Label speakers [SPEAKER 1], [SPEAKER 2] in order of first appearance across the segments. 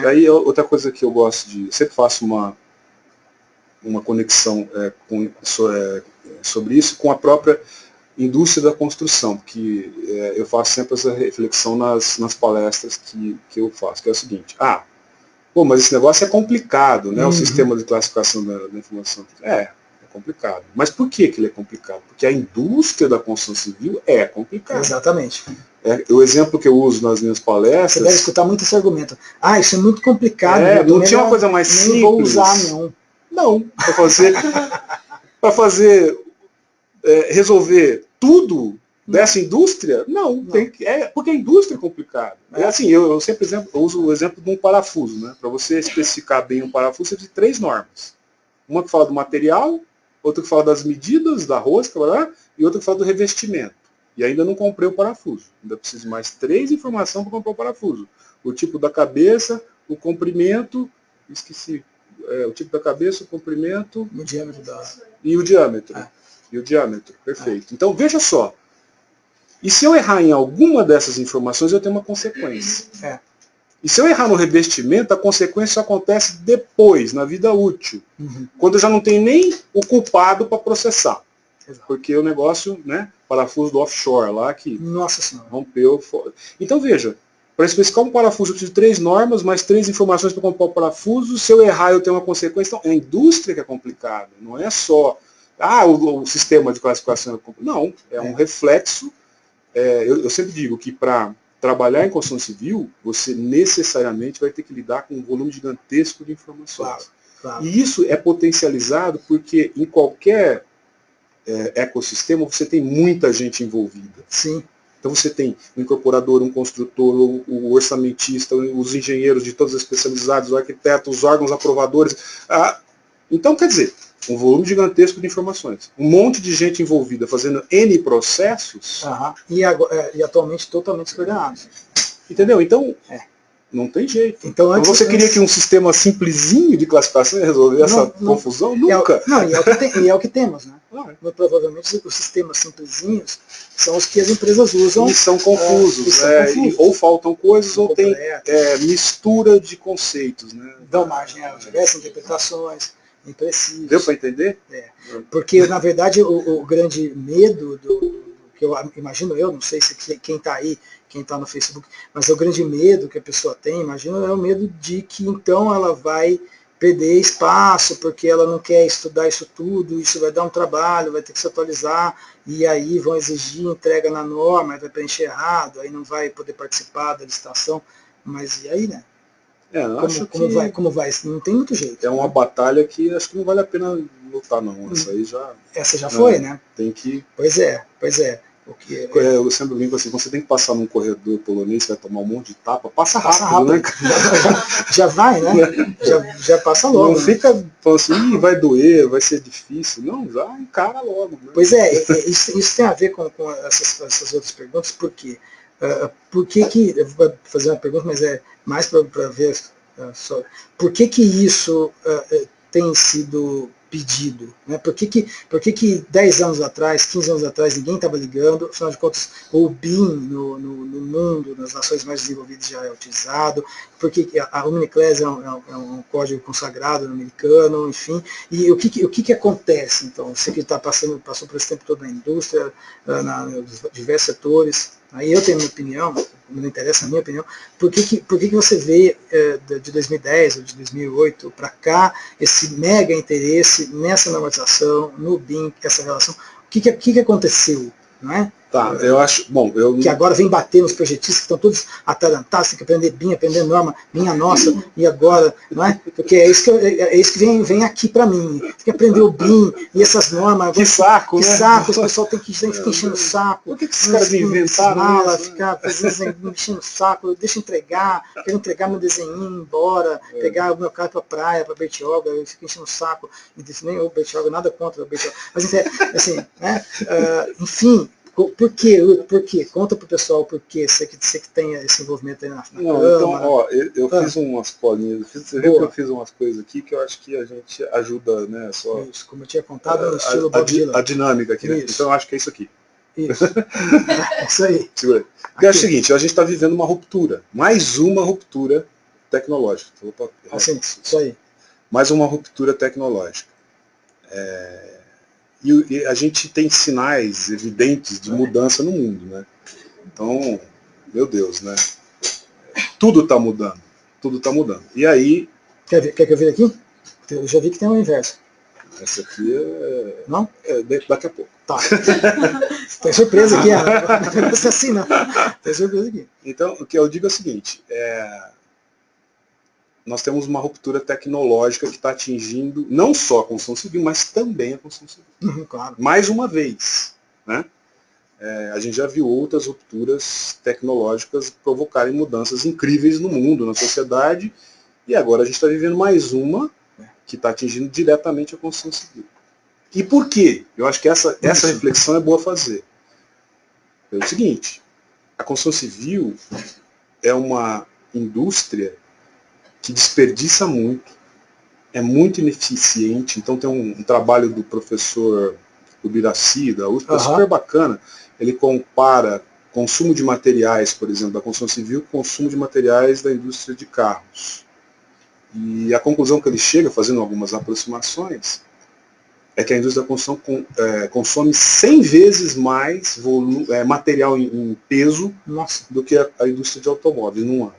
[SPEAKER 1] Aí outra coisa que eu gosto de, eu sempre faço uma conexão sobre isso com a própria indústria da construção, porque eu faço sempre essa reflexão nas palestras que eu faço, que é o seguinte, pô, mas esse negócio é complicado, né? O sistema de classificação da informação. É complicado. Mas por que ele é complicado? Porque a indústria da construção civil é complicada.
[SPEAKER 2] Exatamente.
[SPEAKER 1] O exemplo que eu uso nas minhas palestras...
[SPEAKER 2] Você deve escutar muito esse argumento. Isso é muito complicado.
[SPEAKER 1] Não tinha uma coisa mais simples.
[SPEAKER 2] Nem vou usar, não.
[SPEAKER 1] Não. Para resolver tudo dessa indústria, não. Porque a indústria é complicada. Assim, eu sempre uso o exemplo de um parafuso. Né? Para você especificar bem um parafuso, você precisa de 3 normas. Uma que fala do material, outra que fala das medidas da rosca, e outra que fala do revestimento. E ainda não comprei o parafuso. Ainda preciso de mais 3 informações para comprar o parafuso. O tipo da cabeça, o comprimento, esqueci. O tipo da cabeça, o comprimento...
[SPEAKER 2] O diâmetro
[SPEAKER 1] E o diâmetro. E o diâmetro, perfeito. Então, veja só. E se eu errar em alguma dessas informações, eu tenho uma consequência. E se eu errar no revestimento, a consequência só acontece depois, na vida útil. Quando eu já não tenho nem o culpado para processar. Exato. Porque o negócio, né, parafuso do offshore lá que rompeu. Então veja, para especificar um parafuso eu preciso de 3 normas, mais 3 informações para comprar o parafuso. Se eu errar eu tenho uma consequência. Então é a indústria que é complicada, não é só o sistema de classificação é complicado. Não, é um reflexo. Eu sempre digo que para trabalhar em construção civil, você necessariamente vai ter que lidar com um volume gigantesco de informações. Claro. E isso é potencializado porque em qualquer ecossistema você tem muita gente envolvida.
[SPEAKER 2] Sim.
[SPEAKER 1] Então você tem um incorporador, um construtor, o orçamentista, os engenheiros de todas as especialidades, o arquiteto, os órgãos aprovadores. Então, quer dizer, um volume gigantesco de informações. Um monte de gente envolvida fazendo N processos.
[SPEAKER 2] E atualmente totalmente descoordenados.
[SPEAKER 1] Entendeu? Então, não tem jeito. Então você queria que um sistema simplesinho de classificação ia resolver essa confusão? Nunca.
[SPEAKER 2] E é o que temos, né? Provavelmente os sistemas simplesinhos são os que as empresas usam.
[SPEAKER 1] E são confusos. Ou faltam coisas, ou tem mistura de conceitos. Né?
[SPEAKER 2] Dão margem a diversas interpretações. Imprecisas.
[SPEAKER 1] Deu para entender?
[SPEAKER 2] Porque, na verdade, o grande medo que eu imagino, não sei se quem está aí, quem está no Facebook, mas o grande medo que a pessoa tem, imagino, é o medo de que então ela vai perder espaço, porque ela não quer estudar isso tudo, isso vai dar um trabalho, vai ter que se atualizar, e aí vão exigir entrega na norma, vai preencher errado, aí não vai poder participar da licitação, mas e aí, né? Como vai? Não tem muito jeito.
[SPEAKER 1] É uma batalha que acho que não vale a pena lutar, não.
[SPEAKER 2] Essa já foi, né?
[SPEAKER 1] Tem que...
[SPEAKER 2] Pois é.
[SPEAKER 1] Eu sempre brinco assim, você tem que passar num corredor polonês, você vai tomar um monte de tapa, passa rápido. Né?
[SPEAKER 2] Já vai, né? Já passa logo.
[SPEAKER 1] Não fica falando assim, vai doer, vai ser difícil. Não, já encara logo. Né?
[SPEAKER 2] Pois isso tem a ver com essas outras perguntas, por quê? Eu vou fazer uma pergunta, mas é mais para ver por que isso tem sido pedido, né? Por que 10 anos atrás, 15 anos atrás, ninguém estava ligando, afinal de contas, o BIM no mundo, nas nações mais desenvolvidas já é utilizado, porque a Uniclass é um código consagrado no americano, enfim, e o que acontece, então? Você que passou por esse tempo todo na indústria, nos diversos setores, aí eu tenho a minha opinião, não interessa a minha opinião, por que você vê de 2010 ou de 2008 para cá esse mega interesse nessa normatização, no BIM, essa relação? O que aconteceu? Não é?
[SPEAKER 1] Tá, eu acho.
[SPEAKER 2] Que agora vem bater nos projetistas que estão todos atarantados, tem que aprender BIM, aprender norma, minha nossa, e agora, não é? Porque é isso que vem aqui para mim. Tem que aprender o BIM e essas normas.
[SPEAKER 1] Que saco,
[SPEAKER 2] que
[SPEAKER 1] né?
[SPEAKER 2] saco, os pessoal tem que ficar enchendo o saco.
[SPEAKER 1] Por que esses caras inventaram isso?
[SPEAKER 2] Ficar enchendo o saco, deixa eu entregar, quero entregar meu desenho, ir embora, pegar o meu carro para praia, para Bertioga, eu fico enchendo o saco, e disse, nem o Bertioga, nada contra o Bertioga. Mas assim, né? Enfim. Por quê? Conta pro pessoal por quê, você que tem esse envolvimento aí na Câmara.
[SPEAKER 1] Então, eu fiz umas colinhas, você viu que eu fiz umas coisas aqui que eu acho que a gente ajuda, né?
[SPEAKER 2] Isso, como eu tinha contado, no estilo Bob Dylan.
[SPEAKER 1] A dinâmica aqui, né? Então eu acho que é isso aqui.
[SPEAKER 2] Isso. É isso aí.
[SPEAKER 1] Segura aí. Porque é o seguinte, a gente está vivendo uma ruptura, mais uma ruptura tecnológica.
[SPEAKER 2] Assim, isso aí.
[SPEAKER 1] Mais uma ruptura tecnológica. E a gente tem sinais evidentes de mudança no mundo, né? Então, meu Deus, né? Tudo está mudando. Tudo está mudando. E aí...
[SPEAKER 2] Quer que eu vire aqui? Eu já vi que tem o inverso.
[SPEAKER 1] Essa aqui é...
[SPEAKER 2] Não?
[SPEAKER 1] Daqui a pouco.
[SPEAKER 2] Tá. Tem surpresa aqui, assim, não. Tem surpresa aqui.
[SPEAKER 1] Então, o que eu digo é o seguinte, nós temos uma ruptura tecnológica que está atingindo não só a construção civil, mas também a construção civil.
[SPEAKER 2] Claro.
[SPEAKER 1] Mais uma vez, né? A gente já viu outras rupturas tecnológicas provocarem mudanças incríveis no mundo, na sociedade, e agora a gente está vivendo mais uma que está atingindo diretamente a construção civil. E por quê? Eu acho que essa reflexão é boa fazer. É o seguinte, a construção civil é uma indústria que desperdiça muito, é muito ineficiente, então tem um trabalho do professor Ubiraci, da USP, super bacana, ele compara consumo de materiais, por exemplo, da construção civil, com consumo de materiais da indústria de carros. E a conclusão que ele chega, fazendo algumas aproximações, é que a indústria da construção consome 100 vezes mais material em peso do que a indústria de automóveis num ano.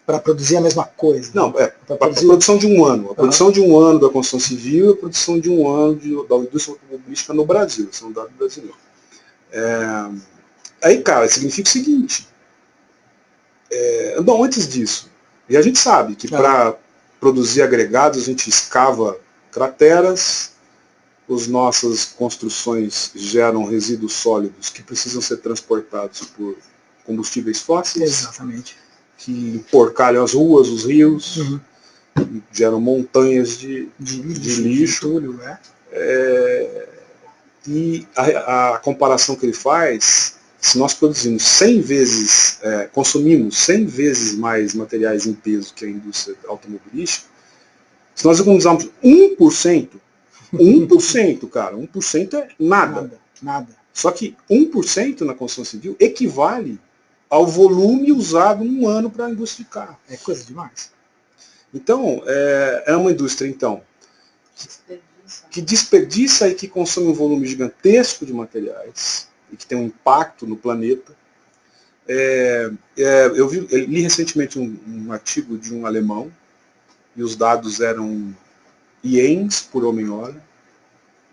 [SPEAKER 2] Para produzir a mesma coisa?
[SPEAKER 1] Não, para a produção de um ano. A produção de um ano da construção civil e a produção de um ano da indústria automobilística no Brasil. São dados brasileiros. Aí, cara, significa o seguinte. Não, antes disso, e a gente sabe que para produzir agregados a gente escava crateras, as nossas construções geram resíduos sólidos que precisam ser transportados por combustíveis fósseis.
[SPEAKER 2] Exatamente.
[SPEAKER 1] Que emporcalham as ruas, os rios, geram montanhas de lixo.
[SPEAKER 2] Entulho,
[SPEAKER 1] E a comparação que ele faz, se nós produzimos 100 vezes, consumimos 100 vezes mais materiais em peso que a indústria automobilística, se nós economizarmos 1%, 1%, cara, 1% é nada. Só que 1% na construção civil equivale ao volume usado num ano para a indústria de carro.
[SPEAKER 2] É coisa demais.
[SPEAKER 1] Então, é uma indústria, então, que desperdiça e que consome um volume gigantesco de materiais e que tem um impacto no planeta. Eu li recentemente um artigo de um alemão e os dados eram ienes por homem-hora.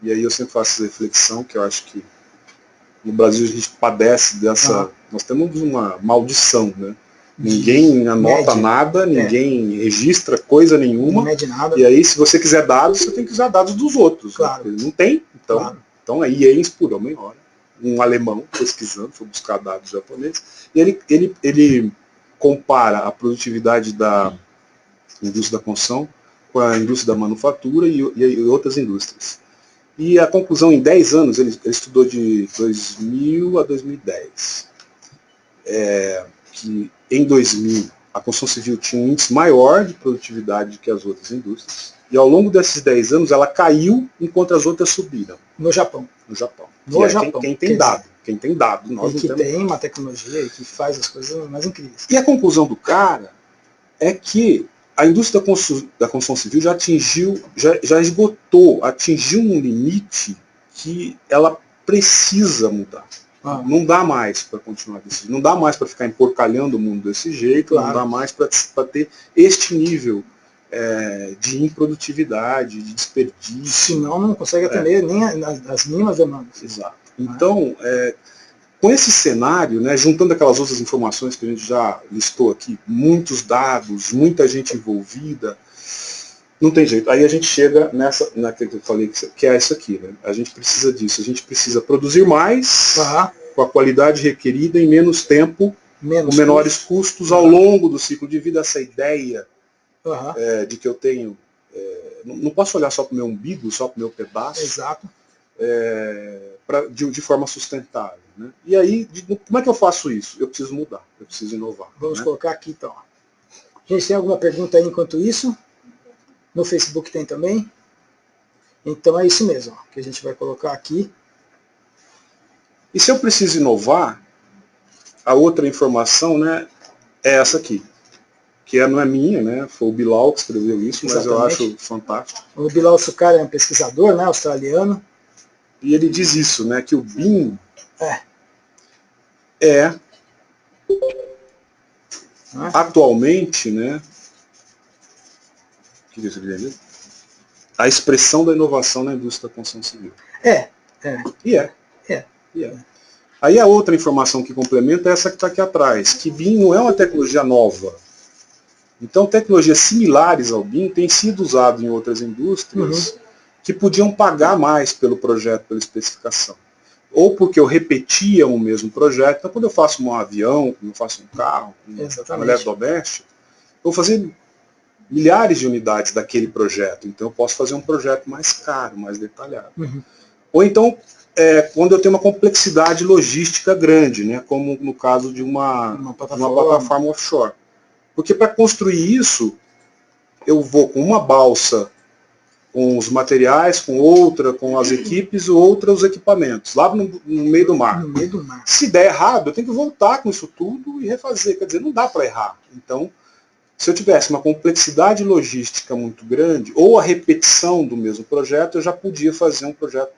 [SPEAKER 1] E aí eu sempre faço essa reflexão, que eu acho que no Brasil a gente padece dessa... Nós temos uma maldição, né? Ninguém anota nada, ninguém registra coisa nenhuma.
[SPEAKER 2] Não mede nada.
[SPEAKER 1] E aí, se você quiser dados, você tem que usar dados dos outros.
[SPEAKER 2] Claro.
[SPEAKER 1] Né? Não tem, então é ienes por homem-hora. Um alemão pesquisando, foi buscar dados japoneses. E ele compara a produtividade da indústria da construção com a indústria da manufatura e outras indústrias. E a conclusão, em 10 anos, ele estudou de 2000 a 2010, que em 2000 a construção civil tinha um índice maior de produtividade que as outras indústrias, e ao longo desses 10 anos ela caiu enquanto as outras subiram.
[SPEAKER 2] No Japão.
[SPEAKER 1] Quem tem dado.
[SPEAKER 2] Nós que tem uma tecnologia e que faz as coisas mais incríveis.
[SPEAKER 1] E a conclusão do cara é que a indústria da construção civil já atingiu um limite que ela precisa mudar. Não dá mais para continuar desse jeito. Não dá mais para ficar emporcalhando o mundo desse jeito. Não dá mais para ter este nível de improdutividade, de desperdício.
[SPEAKER 2] Senão não consegue atender nem as mínimas demandas.
[SPEAKER 1] Exato. Então, com esse cenário, né, juntando aquelas outras informações que a gente já listou aqui, muitos dados, muita gente envolvida, não tem jeito. Aí a gente chega naquilo que eu falei, que é isso aqui. Né? A gente precisa disso. A gente precisa produzir mais, com a qualidade requerida, em menos tempo, com menores custos ao longo do ciclo de vida. Essa ideia de que eu tenho... não posso olhar só para o meu umbigo, só para o meu pedaço.
[SPEAKER 2] Exato.
[SPEAKER 1] De forma sustentável. Né? E aí, como é que eu faço isso? Eu preciso mudar, eu preciso inovar.
[SPEAKER 2] Vamos colocar aqui então. Gente, tem alguma pergunta aí enquanto isso? No Facebook tem também? Então é isso mesmo, que a gente vai colocar aqui.
[SPEAKER 1] E se eu preciso inovar, a outra informação, né, é essa aqui. que não é minha, né? Foi o Bilal que escreveu isso, mas eu acho fantástico.
[SPEAKER 2] O Bilal Sukkar é um pesquisador, né, australiano.
[SPEAKER 1] E ele diz isso, né? Que o BIM é atualmente, né? O que isso quer dizer? A expressão da inovação na indústria da construção civil. E é. Aí a outra informação que complementa é essa que está aqui atrás, que BIM não é uma tecnologia nova. Então, tecnologias similares ao BIM têm sido usadas em outras indústrias que podiam pagar mais pelo projeto, pela especificação. Ou porque eu repetia o mesmo projeto. Então, quando eu faço um avião, quando eu faço um carro, um eletrodoméstico, eu vou fazer milhares de unidades daquele projeto. Então, eu posso fazer um projeto mais caro, mais detalhado. Ou então, quando eu tenho uma complexidade logística grande, né, como no caso de uma plataforma offshore. Porque para construir isso, eu vou com uma balsa, com os materiais, com outra, com as equipes, os equipamentos, lá no meio do mar. Se der errado, eu tenho que voltar com isso tudo e refazer. Quer dizer, não dá para errar. Então, se eu tivesse uma complexidade logística muito grande, ou a repetição do mesmo projeto, eu já podia fazer um projeto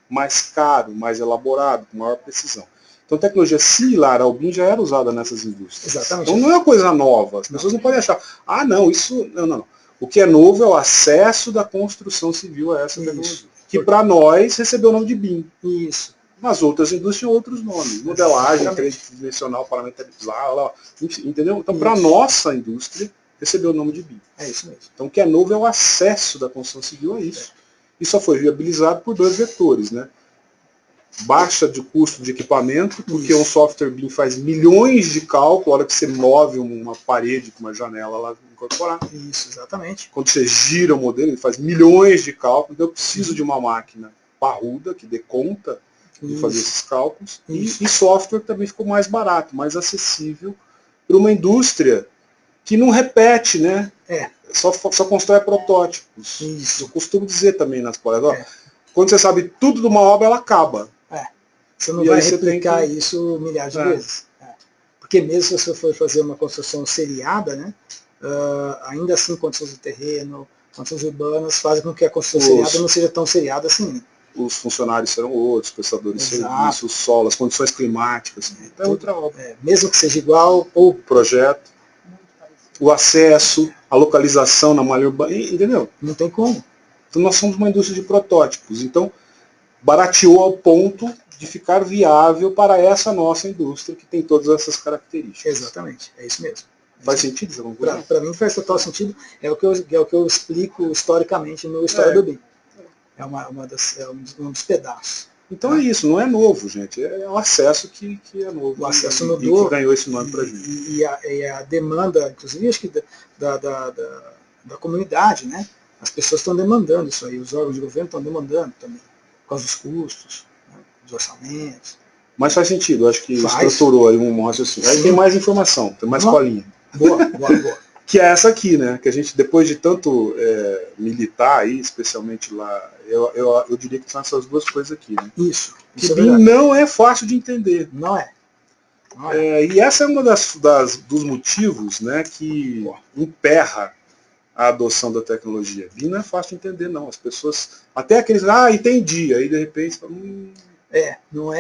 [SPEAKER 1] mais caro, mais elaborado, com maior precisão. Então, tecnologia similar ao BIM já era usada nessas indústrias.
[SPEAKER 2] Exatamente.
[SPEAKER 1] Então, não é uma coisa nova. As pessoas não podem achar, não, isso... Não. O que é novo é o acesso da construção civil a essa tecnologia. Que, para nós, recebeu o nome de BIM.
[SPEAKER 2] Isso.
[SPEAKER 1] Nas outras indústrias tinham outros nomes. Modelagem, tridimensional, parametrizar, enfim, entendeu? Então, para a nossa indústria, recebeu o nome de BIM.
[SPEAKER 2] É isso mesmo.
[SPEAKER 1] Então, o que é novo é o acesso da construção civil a isso. E só foi viabilizado por dois vetores, né? Baixa de custo de equipamento, porque um software BIM faz milhões de cálculos, a hora que você move uma parede com uma janela lá incorporada.
[SPEAKER 2] Isso, exatamente.
[SPEAKER 1] Quando você gira o modelo, ele faz milhões de cálculos, então eu preciso de uma máquina parruda, que dê conta de fazer esses cálculos. E software também ficou mais barato, mais acessível para uma indústria que não repete, né? Só constrói protótipos.
[SPEAKER 2] Isso.
[SPEAKER 1] Eu costumo dizer também nas palestras, quando você sabe tudo de uma obra, ela acaba.
[SPEAKER 2] Você não vai replicar isso milhares de vezes. Porque mesmo se você for fazer uma construção seriada, né, ainda assim condições de terreno, condições urbanas, fazem com que a construção seriada não seja tão seriada assim.
[SPEAKER 1] Os funcionários serão outros, os prestadores de serviço, o solo, as condições climáticas. É outra obra.
[SPEAKER 2] Mesmo que seja igual, ou
[SPEAKER 1] projeto, o acesso, a localização na malha urbana, entendeu?
[SPEAKER 2] Não tem como.
[SPEAKER 1] Então nós somos uma indústria de protótipos. Então, barateou ao ponto de ficar viável para essa nossa indústria que tem todas essas características.
[SPEAKER 2] Exatamente, é isso mesmo.
[SPEAKER 1] Faz sentido essa conclusão?
[SPEAKER 2] Para mim faz total sentido, é o que eu explico historicamente no História do BIM. É um dos pedaços.
[SPEAKER 1] Então é isso, não é novo, gente. É o acesso que é novo.
[SPEAKER 2] O acesso mudou.
[SPEAKER 1] E que ganhou esse nome para a gente.
[SPEAKER 2] E a demanda, inclusive, acho que da comunidade, né? As pessoas estão demandando isso aí, os órgãos de governo estão demandando também, por causa dos custos, né, dos orçamentos.
[SPEAKER 1] Mas faz sentido, acho que estruturou aí um raciocínio. Aí tem mais informação, tem mais colinha.
[SPEAKER 2] Boa.
[SPEAKER 1] Que é essa aqui, né? Que a gente, depois de tanto militar aí, especialmente lá, eu diria que são essas duas coisas aqui, né?
[SPEAKER 2] Isso
[SPEAKER 1] que BIM não é fácil de entender.
[SPEAKER 2] Não é.
[SPEAKER 1] E essa é uma dos motivos, né, que emperra a adoção da tecnologia. BIM não é fácil de entender, não. As pessoas, até aqueles, entendi, aí de repente falam,
[SPEAKER 2] não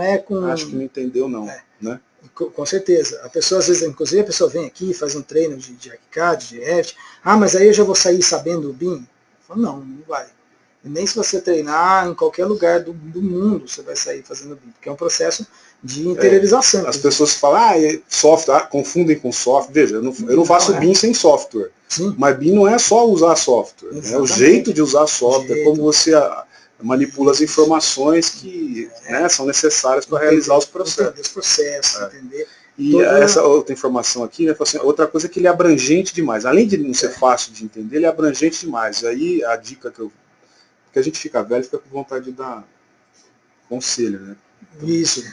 [SPEAKER 2] é com...
[SPEAKER 1] Acho que não entendeu, não. Né?
[SPEAKER 2] Com certeza. A pessoa, às vezes, inclusive, a pessoa vem aqui, faz um treino de ArchiCAD, de Revit, mas aí eu já vou sair sabendo o BIM? Falo, não vai. E nem se você treinar em qualquer lugar do mundo, você vai sair fazendo BIM, porque é um processo de interiorização.
[SPEAKER 1] As pessoas falam, software, confundem com software. Veja, eu não faço BIM sem software.
[SPEAKER 2] Sim.
[SPEAKER 1] Mas BIM não é só usar software. É o jeito de usar software, como você manipula as informações que são necessárias para realizar os processos.
[SPEAKER 2] Entender os processos, entender.
[SPEAKER 1] E essa outra informação aqui, né, assim, outra coisa é que ele é abrangente demais. Além de não ser fácil de entender, ele é abrangente demais. E aí a dica porque a gente fica velho, fica com vontade de dar conselho, né?
[SPEAKER 2] Isso,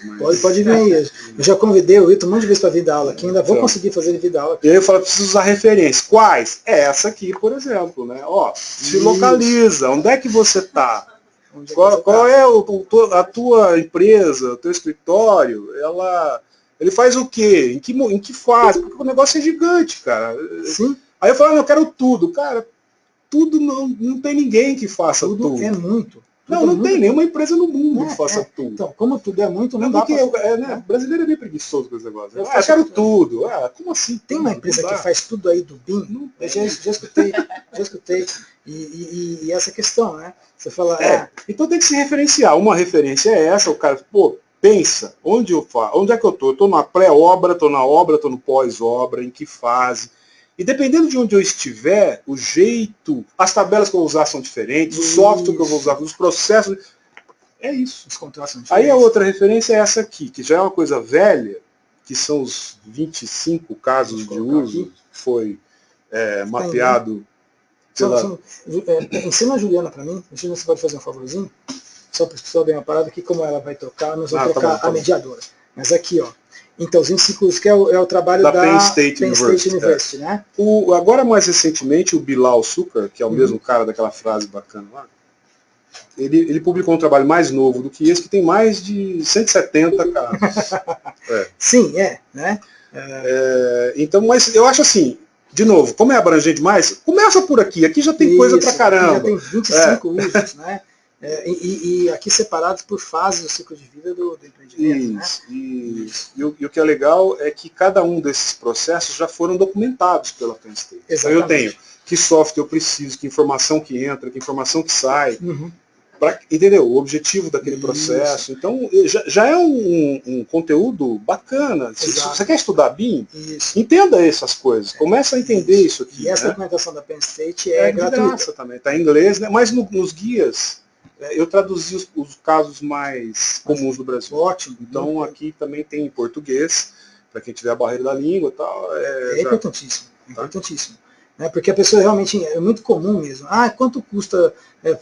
[SPEAKER 2] pode vir aí. Eu já convidei o Ito um monte de vezes para vir dar aula aqui, ainda vou conseguir fazer ele vir dar aula aqui.
[SPEAKER 1] E aí eu falo, preciso usar referências. Quais? Essa aqui, por exemplo, né? Se localiza, onde é que você está? Qual é a tua empresa, o teu escritório? Ele faz o quê? Em que fase? Porque o negócio é gigante, cara.
[SPEAKER 2] Sim.
[SPEAKER 1] Aí eu falo, eu quero tudo. Cara, tudo não tem ninguém que faça tudo.
[SPEAKER 2] É muito.
[SPEAKER 1] Não tem nenhuma empresa no mundo que faça tudo.
[SPEAKER 2] Então, como tudo é muito, não dá pra...
[SPEAKER 1] né? Brasileiro é bem preguiçoso com esse negócio. Eu quero tudo. Como assim?
[SPEAKER 2] Tem uma empresa que faz tudo aí do BIM? Eu já escutei. E essa questão, né? Você fala...
[SPEAKER 1] Então tem que se referenciar. Uma referência é essa, o cara, pensa, onde é que eu tô? Eu tô na pré-obra, tô na obra, tô no pós-obra, em que fase? E dependendo de onde eu estiver, o jeito, as tabelas que eu vou usar são diferentes, o software que eu vou usar, os processos. É isso.
[SPEAKER 2] Os contratos são diferentes.
[SPEAKER 1] Aí a outra referência é essa aqui, que já é uma coisa velha, que são os 25 casos de uso, que foi mapeado pela...
[SPEAKER 2] Ensina a Juliana para mim, você pode fazer um favorzinho? Só para pessoal dar uma parada aqui, como ela vai trocar, nós vamos trocar a mediadora. Mas aqui, ó. Então, os 25 que é o trabalho da Penn State University, né?
[SPEAKER 1] Agora, mais recentemente, o Bilal Sukkar, que é o mesmo cara daquela frase bacana lá, ele publicou um trabalho mais novo do que esse, que tem mais de 170 casos.
[SPEAKER 2] Sim, né?
[SPEAKER 1] Então, mas eu acho assim, de novo, como é abrangente demais, começa por aqui. Aqui já tem coisa pra caramba.
[SPEAKER 2] Já tem 25 usos, né? E aqui separados por fases do ciclo de vida do empreendimento.
[SPEAKER 1] Isso. E o que é legal é que cada um desses processos já foram documentados pela Penn State. Então eu tenho que software eu preciso, que informação que entra, que informação que sai. Entendeu? O objetivo daquele processo. Então já é um conteúdo bacana. Se você quer estudar BIM, entenda essas coisas. Começa a entender isso aqui.
[SPEAKER 2] E essa documentação da Penn State é gratuita
[SPEAKER 1] também. Está em inglês, né? Mas nos guias eu traduzi os casos mais comuns do Brasil.
[SPEAKER 2] Ótimo.
[SPEAKER 1] Então aqui também tem em português, para quem tiver a barreira da língua e tal.
[SPEAKER 2] Importantíssimo. Importantíssimo. Porque a pessoa realmente é muito comum mesmo. Quanto custa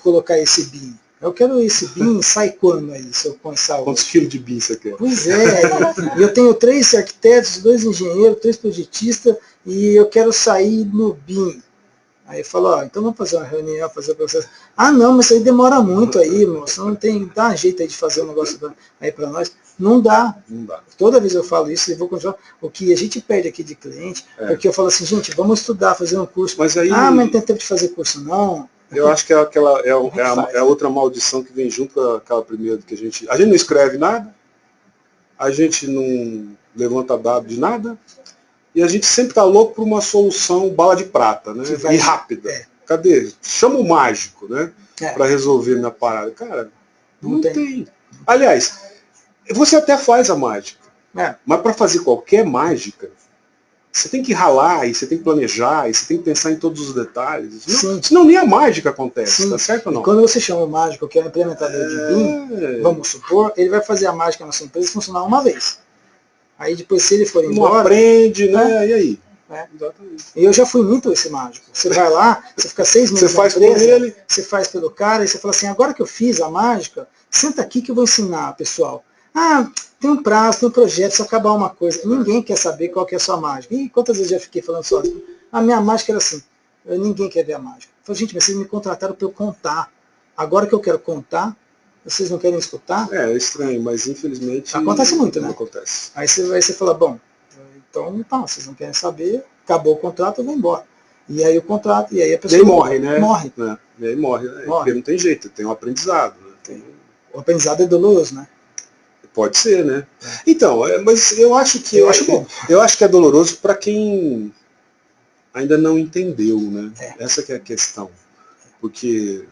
[SPEAKER 2] colocar esse BIM? Eu quero esse BIM, sai quando aí, se eu começar?
[SPEAKER 1] Quantos quilos de BIM você quer?
[SPEAKER 2] Pois é, eu tenho 3 arquitetos, 2 engenheiros, 3 projetistas, e eu quero sair no BIM. Aí falou, então vamos fazer uma reunião, fazer o processo. Não, mas isso aí demora muito aí, moço. Não tem, dá um jeito aí de fazer um negócio aí para nós. Não dá. Toda vez eu falo isso e vou continuar. O que a gente perde aqui de cliente, porque eu falo assim, gente, vamos estudar, fazer um curso.
[SPEAKER 1] Mas aí,
[SPEAKER 2] mas não tem tempo de fazer curso, não.
[SPEAKER 1] Eu acho que é a outra maldição que vem junto com aquela primeira que a gente não escreve nada, a gente não levanta dado de nada, e a gente sempre está louco por uma solução bala de prata, né? E rápida. Cadê? Chama o mágico, né? Para resolver minha parada. Cara, não tem. Aliás, você até faz a mágica. Mas para fazer qualquer mágica, você tem que ralar, e você tem que planejar, e você tem que pensar em todos os detalhes. Senão nem a mágica acontece, tá certo ou não?
[SPEAKER 2] E quando você chama o mágico, que é o implementador de BIM, vamos supor, ele vai fazer a mágica na sua empresa funcionar uma vez. Aí depois, se ele for embora...
[SPEAKER 1] Não aprende, né? E aí?
[SPEAKER 2] Exatamente. E eu já fui muito esse mágico. Você vai lá, você fica 6 meses
[SPEAKER 1] você faz
[SPEAKER 2] na empresa,
[SPEAKER 1] por ele,
[SPEAKER 2] você faz pelo cara, e você fala assim, agora que eu fiz a mágica, senta aqui que eu vou ensinar, pessoal. Tem um prazo, tem um projeto, se acabar uma coisa. Ninguém quer saber qual que é a sua mágica. E quantas vezes eu já fiquei falando sozinho? A minha mágica era assim, ninguém quer ver a mágica. Eu falei, gente, mas vocês me contrataram para eu contar. Agora que eu quero contar, vocês não querem escutar?
[SPEAKER 1] É estranho, mas infelizmente...
[SPEAKER 2] Acontece muito, né?
[SPEAKER 1] Acontece.
[SPEAKER 2] Aí você fala, bom, então tá, vocês não querem saber, acabou o contrato, eu vou embora. E aí o contrato, e aí a pessoa...
[SPEAKER 1] E aí morre, né?
[SPEAKER 2] Morre.
[SPEAKER 1] E aí morre, né? Porque não tem jeito, tem um aprendizado. Né?
[SPEAKER 2] O aprendizado é doloroso, né?
[SPEAKER 1] Pode ser, né? Então, mas eu acho que...
[SPEAKER 2] Eu acho bom.
[SPEAKER 1] Eu acho que é doloroso para quem ainda não entendeu, né? Essa que é a questão. Porque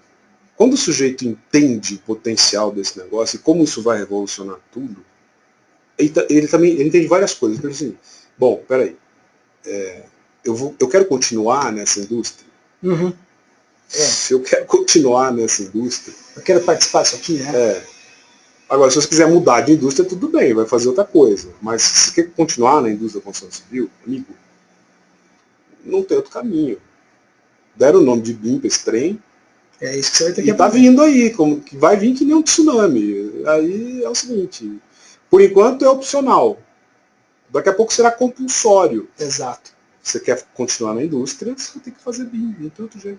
[SPEAKER 1] quando o sujeito entende o potencial desse negócio e como isso vai revolucionar tudo, ele entende várias coisas. Ele diz assim, bom, peraí, eu quero continuar nessa indústria. Se eu quero continuar nessa indústria...
[SPEAKER 2] Eu quero participar disso aqui, né?
[SPEAKER 1] Agora, se você quiser mudar de indústria, tudo bem, vai fazer outra coisa. Mas se você quer continuar na indústria da construção civil, amigo, não tem outro caminho. Deram o nome de BIM para esse trem.
[SPEAKER 2] É isso que você vai ter que
[SPEAKER 1] aprender. E tá vindo aí, que vai vir que nem um tsunami. Aí é o seguinte, por enquanto é opcional. Daqui a pouco será compulsório.
[SPEAKER 2] Exato.
[SPEAKER 1] Você quer continuar na indústria, você vai ter que fazer BIM, não tem outro jeito.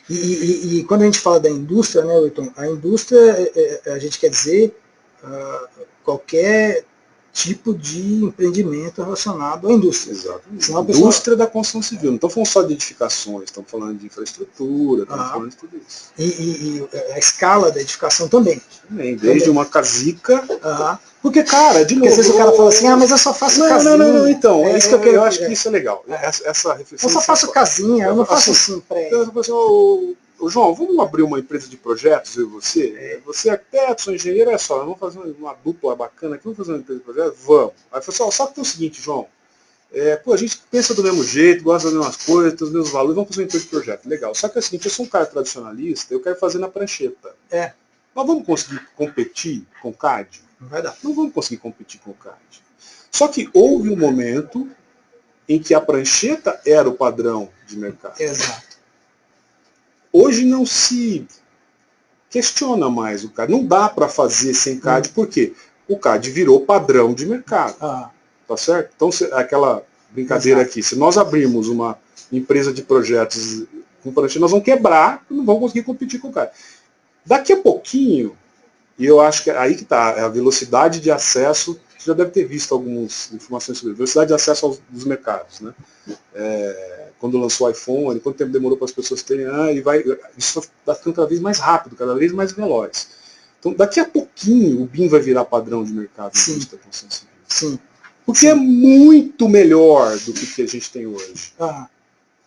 [SPEAKER 2] E quando a gente fala da indústria, né, Wilton, a indústria, a gente quer dizer qualquer tipo de empreendimento relacionado à indústria.
[SPEAKER 1] Exatamente. A indústria da construção civil. Não estamos falando só de edificações, estamos falando de infraestrutura, estamos falando de tudo isso.
[SPEAKER 2] E a escala da edificação também.
[SPEAKER 1] Desde uma casica. Porque, cara, de novo.
[SPEAKER 2] Porque às vezes o cara fala assim, mas eu só faço casinha.
[SPEAKER 1] Não, então, é isso que eu acho que isso é legal. Essa reflexão.
[SPEAKER 2] Eu só faço casinha, eu não faço assim prédio.
[SPEAKER 1] Ô, João, vamos abrir uma empresa de projetos, eu e você? Você é arquiteto, sou engenheiro, é só, vamos fazer uma dupla bacana aqui, vamos fazer uma empresa de projetos? Vamos. Aí falou assim, só que tem o seguinte, João, a gente pensa do mesmo jeito, gosta das mesmas coisas, tem os mesmos valores, vamos fazer uma empresa de projeto. Legal. Só que é o seguinte, eu sou um cara tradicionalista, eu quero fazer na prancheta. Nós vamos conseguir competir com o CAD?
[SPEAKER 2] Não vai dar.
[SPEAKER 1] Não vamos conseguir competir com o CAD. Só que houve um momento em que a prancheta era o padrão de mercado.
[SPEAKER 2] Exato.
[SPEAKER 1] Hoje não se questiona mais o CAD. Não dá para fazer sem CAD, porque o CAD virou padrão de mercado. Tá certo? Então, aquela brincadeira aqui, se nós abrirmos uma empresa de projetos com prancheta, nós vamos quebrar, não vamos conseguir competir com o CAD. Daqui a pouquinho, e eu acho que é aí que está, a velocidade de acesso, você já deve ter visto algumas informações sobre a velocidade de acesso dos mercados, né? Quando lançou o iPhone, quanto tempo demorou para as pessoas terem, isso está ficando cada vez mais rápido, cada vez mais veloz. Então, daqui a pouquinho, o BIM vai virar padrão de mercado na indústria da construção civil.
[SPEAKER 2] Sim.
[SPEAKER 1] Porque é muito melhor do que a gente tem hoje.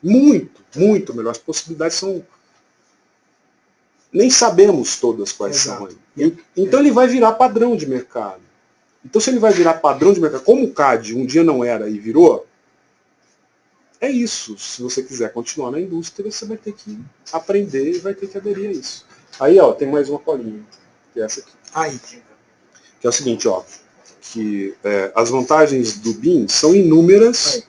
[SPEAKER 1] Muito, muito melhor. As possibilidades são... Nem sabemos todas quais são ainda. Então ele vai virar padrão de mercado. Então se ele vai virar padrão de mercado, como o CAD um dia não era e virou, é isso. Se você quiser continuar na indústria, você vai ter que aprender e vai ter que aderir a isso. Aí, tem mais uma colinha, que é essa aqui. Que é o seguinte, que as vantagens do BIM são inúmeras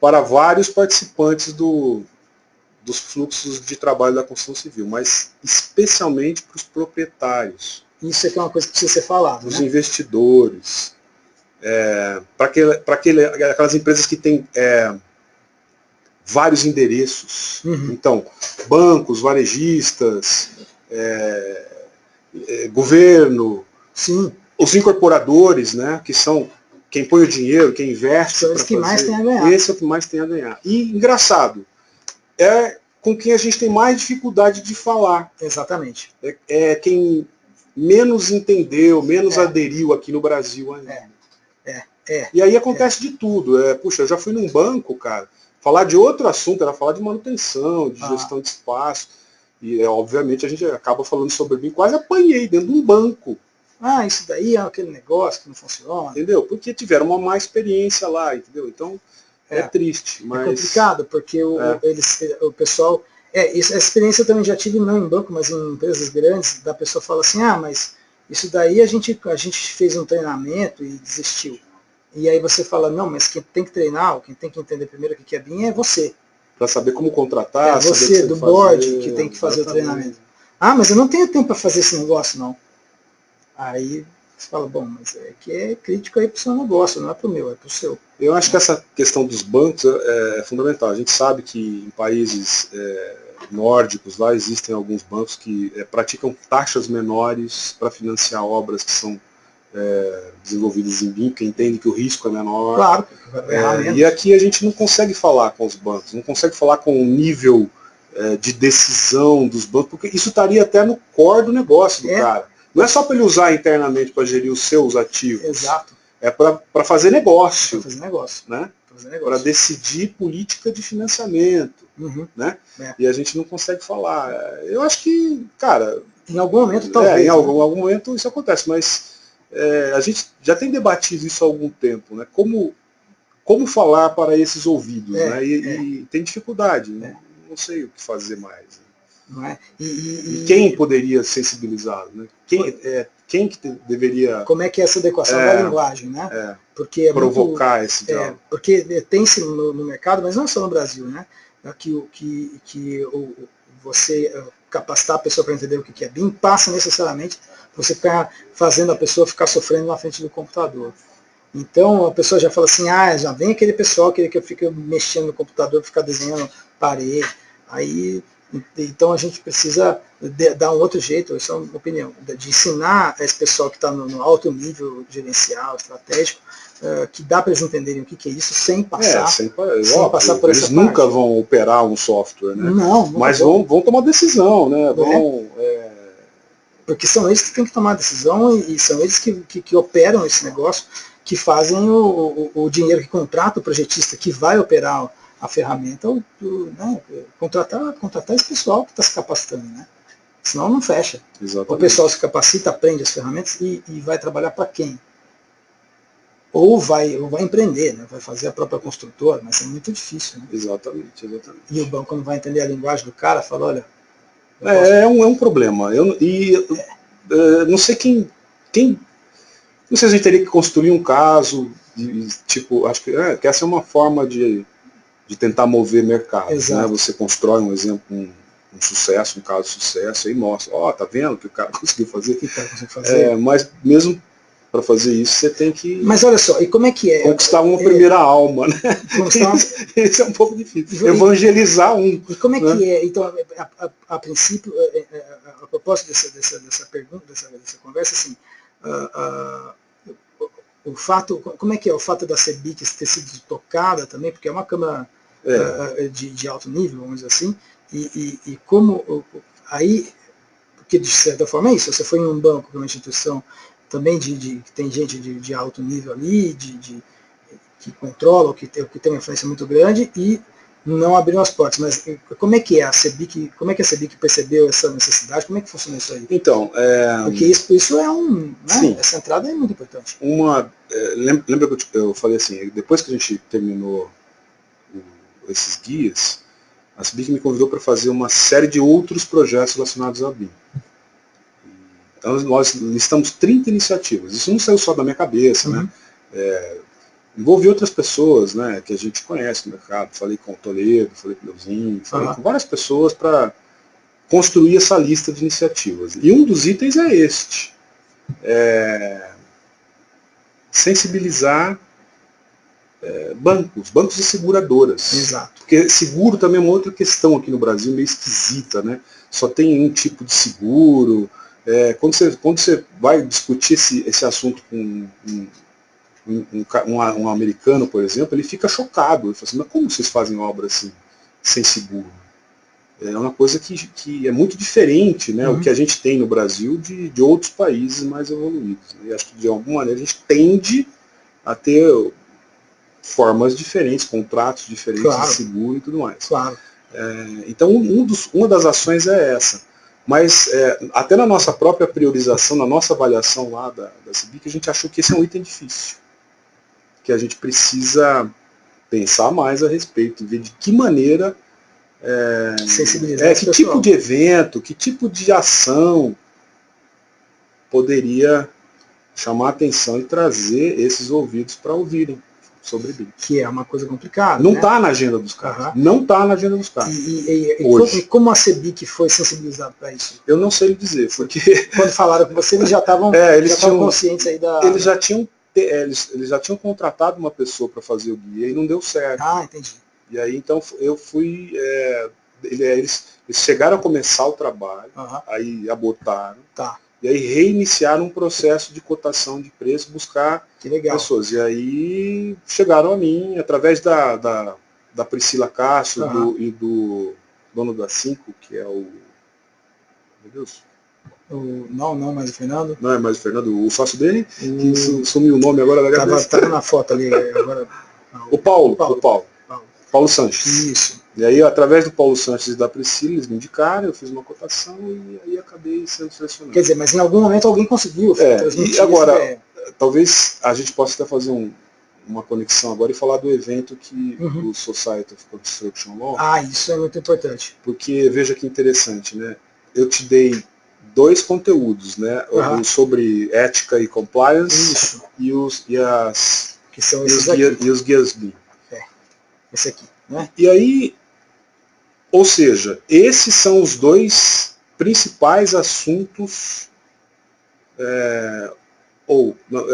[SPEAKER 1] para vários participantes dos fluxos de trabalho da construção civil, mas especialmente para os proprietários.
[SPEAKER 2] Isso aqui é uma coisa que precisa ser falada.
[SPEAKER 1] Os investidores, para aquelas empresas que têm vários endereços. Então, bancos, varejistas, governo, os incorporadores, né, que são quem põe o dinheiro, quem investe.
[SPEAKER 2] São os que mais têm a ganhar.
[SPEAKER 1] Esse é o que mais tem a ganhar. E, engraçado, é com quem a gente tem mais dificuldade de falar.
[SPEAKER 2] Exatamente.
[SPEAKER 1] É quem menos entendeu, menos aderiu aqui no Brasil ainda. E aí acontece de tudo. Puxa, eu já fui num banco, cara, falar de outro assunto, era falar de manutenção, de gestão de espaço. E, obviamente, a gente acaba falando sobre BIM, quase apanhei dentro de um banco.
[SPEAKER 2] Isso daí é aquele negócio que não funciona.
[SPEAKER 1] Entendeu? Porque tiveram uma má experiência lá, entendeu? Então, é triste. Mas...
[SPEAKER 2] É complicado, porque o pessoal... essa experiência eu também já tive, não em banco, mas em empresas grandes, da pessoa fala assim, mas isso daí a gente fez um treinamento e desistiu. E aí você fala, não, mas quem tem que treinar, quem tem que entender primeiro o que é BIM é você.
[SPEAKER 1] Para saber como contratar,
[SPEAKER 2] saber você, do board, que tem que fazer o treinamento. Mas eu não tenho tempo para fazer esse negócio, não. Aí você fala, bom, mas que é crítico aí para o seu negócio, não é para o meu, é para o seu.
[SPEAKER 1] Eu acho que essa questão dos bancos é fundamental. A gente sabe que em países nórdicos lá existem alguns bancos que praticam taxas menores para financiar obras que são desenvolvidas em BIM, que entende que o risco é menor.
[SPEAKER 2] Claro.
[SPEAKER 1] E aqui a gente não consegue falar com os bancos, não consegue falar com o nível de decisão dos bancos, porque isso estaria até no core do negócio do cara. Não é só para ele usar internamente para gerir os seus ativos.
[SPEAKER 2] Exato.
[SPEAKER 1] É para fazer negócio.
[SPEAKER 2] Para fazer negócio.
[SPEAKER 1] Né? Para decidir política de financiamento. Né? E a gente não consegue falar. Eu acho que, cara...
[SPEAKER 2] Em algum momento, talvez.
[SPEAKER 1] Em algum momento isso acontece, mas a gente já tem debatido isso há algum tempo. Né? Como falar para esses ouvidos? Né? E tem dificuldade. Né? Não sei o que fazer mais.
[SPEAKER 2] Não é?
[SPEAKER 1] E quem poderia sensibilizar? Né? Quem que deveria...
[SPEAKER 2] Como é que é essa adequação da linguagem, né? Porque
[SPEAKER 1] provocar esse diálogo.
[SPEAKER 2] Porque tem-se no mercado, mas não só no Brasil, né? Você capacitar a pessoa para entender o que é BIM passa necessariamente você ficar fazendo a pessoa ficar sofrendo na frente do computador. Então a pessoa já fala assim, já vem aquele pessoal que fica mexendo no computador, fica desenhando parede. Aí Então a gente precisa dar um outro jeito, essa é uma opinião, de ensinar esse pessoal que está no alto nível gerencial, estratégico, que dá para eles entenderem o que é isso sem passar,
[SPEAKER 1] sem
[SPEAKER 2] passar por essa
[SPEAKER 1] parte. Eles nunca vão operar um software, né?
[SPEAKER 2] Não,
[SPEAKER 1] mas vão tomar decisão, né?
[SPEAKER 2] Porque são eles que têm que tomar a decisão e são eles que operam esse negócio, que fazem o dinheiro, que contrata o projetista que vai operar a ferramenta, né? contratar esse pessoal que está se capacitando, né? Senão não fecha.
[SPEAKER 1] Exatamente.
[SPEAKER 2] O pessoal se capacita, aprende as ferramentas e vai trabalhar para quem? Ou vai empreender, né? Vai fazer a própria construtora, mas é muito difícil. Né?
[SPEAKER 1] Exatamente.
[SPEAKER 2] E o banco não vai entender a linguagem do cara, fala, olha...
[SPEAKER 1] É um problema. Não sei quem... Não sei se a gente teria que construir um caso, tipo, acho que essa é uma forma de tentar mover mercado. Né? Você constrói um exemplo, um sucesso, um caso de sucesso, e mostra, tá vendo o que o cara conseguiu fazer? Mas mesmo para fazer isso, você tem que...
[SPEAKER 2] Mas olha só, e como é que é?
[SPEAKER 1] Conquistar uma primeira alma, né? Esse é um pouco difícil. Evangelizar um.
[SPEAKER 2] E como é que é? Então, a princípio, a propósito dessa pergunta, dessa conversa, assim, o fato, como é que é o fato da CEBIC ter sido tocada também, porque é uma câmara de alto nível, vamos dizer assim, e como aí, porque de certa forma é isso, você foi em um banco, uma instituição também que tem gente de alto nível ali, que controla, que tem uma influência muito grande, e não abriram as portas. Mas como é que é a CEBIC, como é que a CEBIC percebeu essa necessidade? Como é que funciona isso aí?
[SPEAKER 1] Então,
[SPEAKER 2] porque isso é né? Essa entrada é muito importante.
[SPEAKER 1] Lembra que eu falei assim, depois que a gente terminou esses guias, a CEBIC me convidou para fazer uma série de outros projetos relacionados à BIM. Então nós listamos 30 iniciativas. Isso não saiu só da minha cabeça, né? Envolvi outras pessoas, né, que a gente conhece no mercado. Falei com o Toledo, falei com o Leuzinho, falei com várias pessoas para construir essa lista de iniciativas. E um dos itens é este. Sensibilizar bancos e seguradoras.
[SPEAKER 2] Exato.
[SPEAKER 1] Porque seguro também é uma outra questão aqui no Brasil, meio esquisita, né? Só tem um tipo de seguro. Quando você vai discutir esse assunto com um americano, por exemplo, ele fica chocado. Ele fala assim, mas como vocês fazem obra assim, sem seguro? É uma coisa que é muito diferente, né, o que a gente tem no Brasil de outros países mais evoluídos. Né? E acho que de alguma maneira a gente tende a ter formas diferentes, contratos diferentes de seguro e tudo mais.
[SPEAKER 2] Claro.
[SPEAKER 1] Então uma das ações é essa. Mas até na nossa própria priorização, na nossa avaliação lá da CEBIC, a gente achou que esse é um item difícil. Que a gente precisa pensar mais a respeito, ver de que maneira, que tipo de evento, que tipo de ação poderia chamar a atenção e trazer esses ouvidos para ouvirem sobre BIM.
[SPEAKER 2] Que é uma coisa complicada.
[SPEAKER 1] Não está na agenda dos caras. Não está na agenda dos caras.
[SPEAKER 2] E como a CEBIC foi sensibilizada para isso?
[SPEAKER 1] Eu não sei lhe dizer, porque...
[SPEAKER 2] Quando falaram com você, eles já estavam conscientes aí da...
[SPEAKER 1] Eles já tinham contratado uma pessoa para fazer o guia e não deu certo.
[SPEAKER 2] Entendi.
[SPEAKER 1] E aí então eu fui... Eles chegaram a começar o trabalho, aí abortaram. E aí reiniciaram um processo de cotação de preço, buscar pessoas. E aí chegaram a mim, através da Priscila Castro e do dono da 5, que é o... Meu Deus.
[SPEAKER 2] Não mais o Fernando.
[SPEAKER 1] Não é mais o Fernando, o sócio dele, que sumiu o nome agora da cabeça.
[SPEAKER 2] Estava na foto ali agora.
[SPEAKER 1] O Paulo Sanches.
[SPEAKER 2] Isso.
[SPEAKER 1] E aí, através do Paulo Sanches e da Priscila, eles me indicaram, eu fiz uma cotação e aí acabei sendo selecionado.
[SPEAKER 2] Quer dizer, mas em algum momento alguém conseguiu
[SPEAKER 1] transmitir. E agora, talvez a gente possa até fazer uma conexão agora e falar do evento do Society of Construction Law.
[SPEAKER 2] Isso é muito importante.
[SPEAKER 1] Porque, veja que interessante, né? Eu te dei 2 conteúdos, né? Sobre ética e compliance e os guias BIM.
[SPEAKER 2] Esse aqui, né?
[SPEAKER 1] E aí, ou seja, esses são os 2 principais assuntos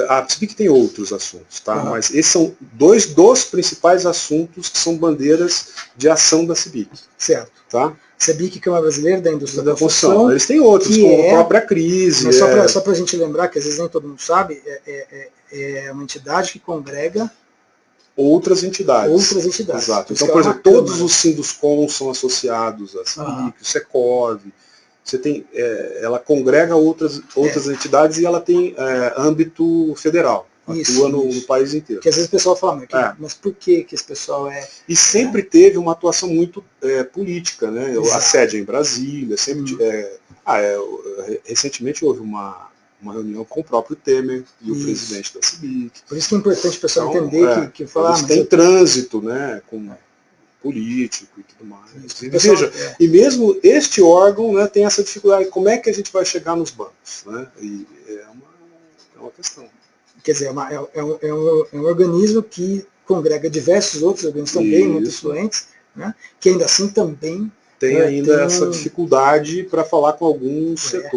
[SPEAKER 1] A CBIC tem outros assuntos, tá? Mas esses são dois dos principais assuntos que são bandeiras de ação da CBIC.
[SPEAKER 2] Certo.
[SPEAKER 1] Tá?
[SPEAKER 2] CBIC, que é uma brasileira da indústria da construção.
[SPEAKER 1] Eles têm outros, como a própria crise.
[SPEAKER 2] Mas só para a gente lembrar, que às vezes nem todo mundo sabe, é uma entidade que congrega
[SPEAKER 1] outras entidades. Exato. Então, por exemplo, todos os Sinduscom são associados à CBIC, o Secov. Você tem, ela congrega outras entidades e ela tem âmbito federal. Atua no país inteiro.
[SPEAKER 2] Porque às vezes o pessoal fala, mas por que esse pessoal
[SPEAKER 1] E sempre teve uma atuação muito política, né? A sede é em Brasília, sempre. Recentemente houve uma reunião com o próprio Temer e o presidente da CBIC.
[SPEAKER 2] Por isso que é importante o pessoal entender que falar.
[SPEAKER 1] Eles têm trânsito, né? Com político e tudo mais. E mesmo este órgão, né, tem essa dificuldade. Como é que a gente vai chegar nos bancos? Né? E é uma questão.
[SPEAKER 2] Quer dizer, é um organismo que congrega diversos outros organismos também muito influentes, né, que ainda assim também
[SPEAKER 1] tem ainda essa dificuldade para falar com alguns setores.